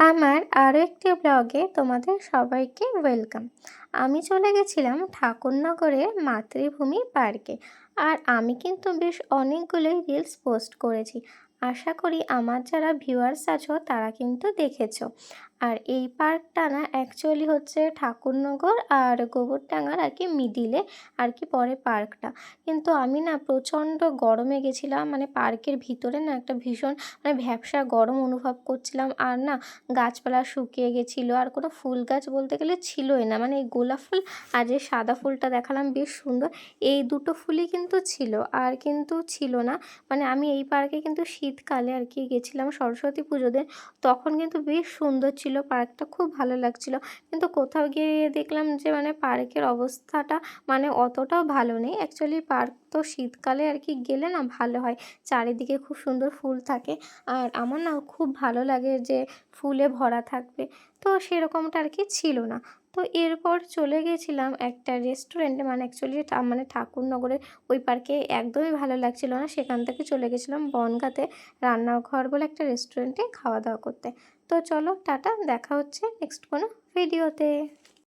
আমার আরও একটি ব্লগে তোমাদের সবাইকে ওয়েলকাম। আমি চলে গেছিলাম ঠাকুরনগরের মাতৃভূমি পার্কে। আর আমি কিন্তু বেশ অনেকগুলোই রিলস পোস্ট করেছি। আশা করি আমার যারা ভিউয়ার্স আছো তারা কিন্তু দেখেছো। আর এই পার্কটা না অ্যাকচুয়ালি হচ্ছে ঠাকুরনগর আর গোবরডাঙ্গার আর কি মিডিলে আর কি পরে পার্কটা। কিন্তু আমি না প্রচণ্ড গরমে গেছিলাম, মানে পার্কের ভিতরে না একটা ভীষণ ভ্যাপসা গরম অনুভব করছিলাম। আর না গাছপালা শুকিয়ে গেছিলো, আর কোনো ফুল গাছ বলতে গেলে ছিলই না। মানে এই গোলাপ ফুল আর যে সাদা ফুলটা দেখালাম বেশ সুন্দর, এই দুটো ফুলই কিন্তু ছিল, আর কিন্তু ছিল না। মানে আমি এই পার্কে কিন্তু শীতকালে আর কি গেছিলাম সরস্বতী পুজোতে, তখন কিন্তু বেশ সুন্দর ছিল পার্কটা, খুব ভালো লাগছিল। কিন্তু কোথাও গিয়ে দেখলাম যে পার্কের অবস্থাটা অতটাও ভালো নেই। অ্যাকচুয়ালি পার্ক তো শীতকালে আর কি গেলে না ভালো হয়, চারিদিকে খুব সুন্দর ফুল থাকে। আর আমার না খুব ভালো লাগে যে ফুলে ভরা থাকবে, তো সেরকমটা আর কি ছিল না। তো এরপর চলে গেছিলাম একটা রেস্টুরেন্টে, অ্যাকচুয়ালি ঠাকুরনগরে ওই পার্কে একদমই ভালো লাগছিল না, সেখান থেকে চলে গেছিলাম বনগাঁতে রান্নাঘর বলে একটা রেস্টুরেন্টে খাওয়া দাওয়া করতে। তো চলো টাটা, দেখা হচ্ছে নেক্সট কোনো ভিডিওতে।